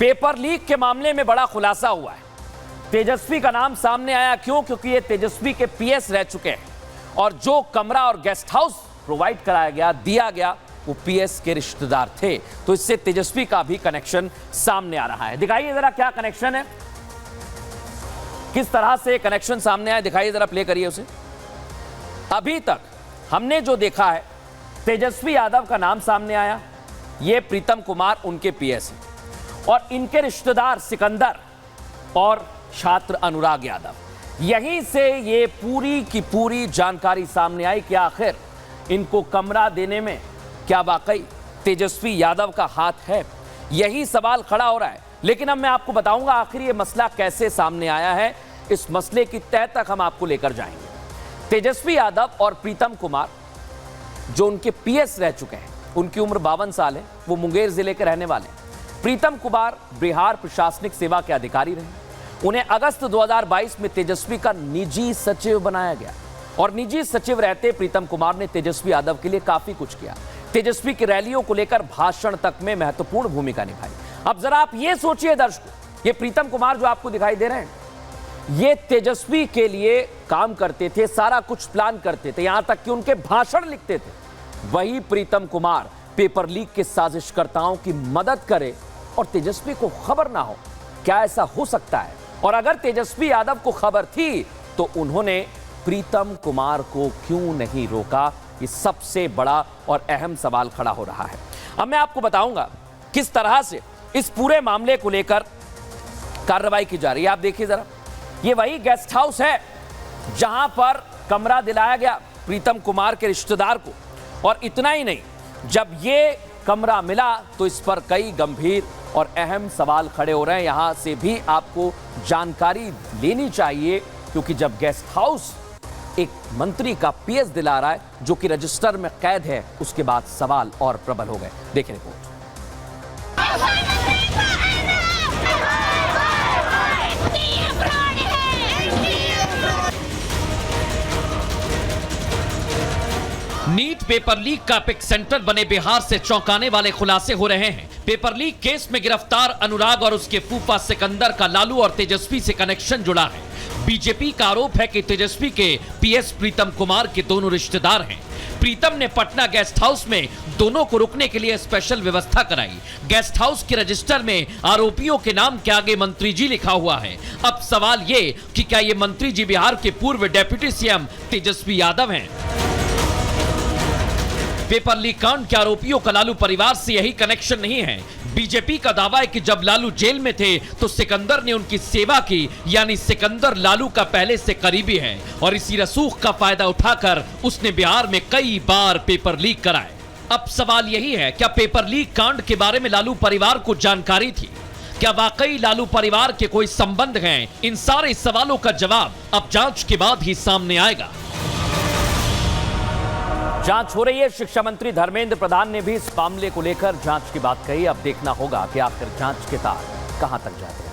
Paper leak के मामले में बड़ा खुलासा हुआ है। तेजस्वी का नाम सामने आया, क्यों? क्योंकि ये तेजस्वी के पीएस रह चुके हैं और जो कमरा और गेस्ट हाउस प्रोवाइड कराया गया, दिया गया, वो पीएस के रिश्तेदार थे। तो इससे तेजस्वी का भी कनेक्शन सामने आ रहा है। दिखाइए जरा क्या कनेक्शन है, किस तरह से कनेक्शन सामने आया, दिखाइए जरा, प्ले करिए उसे। अभी तक हमने जो देखा है, तेजस्वी यादव का नाम सामने आया, ये प्रीतम कुमार उनके पीएस हैं और इनके रिश्तेदार सिकंदर और छात्र अनुराग यादव। यहीं से ये पूरी की पूरी जानकारी सामने आई कि आखिर इनको कमरा देने में क्या वाकई तेजस्वी यादव का हाथ है। यही सवाल खड़ा हो रहा है। लेकिन अब मैं आपको बताऊंगा आखिर ये मसला कैसे सामने आया है। इस मसले की तह तक हम आपको लेकर जाएंगे। तेजस्वी यादव और प्रीतम कुमार जो उनके पीएस रह चुके हैं, उनकी उम्र 52 साल है, वो मुंगेर जिले के रहने वाले हैं। प्रीतम कुमार बिहार प्रशासनिक सेवा के अधिकारी रहे। उन्हें अगस्त 2022 में तेजस्वी का निजी सचिव बनाया गया और निजी सचिव रहते प्रीतम कुमार ने तेजस्वी यादव के लिए काफी कुछ किया। तेजस्वी की रैलियों को लेकर भाषण तक में महत्वपूर्ण भूमिका निभाई। अब जरा आप ये सोचिए दर्शकों, ये प्रीतम कुमार जो आपको दिखाई दे रहे हैं, ये तेजस्वी के लिए काम करते थे, सारा कुछ प्लान करते थे, यहां तक कि उनके भाषण लिखते थे। वही प्रीतम कुमार पेपर लीक के साजिशकर्ताओं की मदद करे और तेजस्वी को खबर ना हो। क्या ऐसा हो सकता है? और अगर तेजस्वी यादव को खबर थी तो उन्होंने प्रीतम कुमार को क्यों नहीं रोका? ये सबसे बड़ा और अहम सवाल खड़ा हो रहा है। अब मैं आपको बताऊंगा किस तरह से इस पूरे मामले को लेकर कार्रवाई की जा रही है। आप देखिए जरा, ये वही गेस्ट हाउस है जहां पर कमरा दिलाया गया प्रीतम कुमार के रिश्तेदार को। और इतना ही नहीं, जब ये कमरा मिला तो इस पर कई गंभीर और अहम सवाल खड़े हो रहे हैं। यहां से भी आपको जानकारी लेनी चाहिए, क्योंकि जब गेस्ट हाउस एक मंत्री का पीएस दिला रहा है जो कि रजिस्टर में कैद है, उसके बाद सवाल और प्रबल हो गए। देखिए रिपोर्ट। नीट पेपर लीक का एपिक सेंटर बने बिहार से चौंकाने वाले खुलासे हो रहे हैं। पेपर लीक केस में गिरफ्तार अनुराग और उसके फूफा सिकंदर का लालू और तेजस्वी से कनेक्शन जुड़ा है। बीजेपी का आरोप है कि तेजस्वी के पीएस प्रीतम कुमार के दोनों रिश्तेदार हैं। प्रीतम ने पटना गेस्ट हाउस में दोनों को रुकने के लिए स्पेशल व्यवस्था कराई। गेस्ट हाउस के रजिस्टर में आरोपियों के नाम के आगे मंत्री जी लिखा हुआ है। अब सवाल ये कि क्या ये मंत्री जी बिहार के पूर्व डेप्यूटी सीएम तेजस्वी यादव हैं? पेपर लीक कांड के आरोपियों का लालू परिवार से यही कनेक्शन नहीं है। बीजेपी का दावा है कि जब लालू जेल में थे तो सिकंदर ने उनकी सेवा की, यानी सिकंदर लालू का पहले से करीबी है और इसी रसूख का फायदा उठाकर उसने बिहार में कई बार पेपर लीक कराए। अब सवाल यही है, क्या पेपर लीक कांड के बारे में लालू परिवार को जानकारी थी? क्या वाकई लालू परिवार के कोई संबंध हैं? इन सारे सवालों का जवाब अब जांच के बाद ही सामने आएगा। जांच हो रही है। शिक्षा मंत्री धर्मेंद्र प्रधान ने भी इस मामले को लेकर जांच की बात कही। अब देखना होगा कि आखिर जांच के तार कहां तक जाते हैं।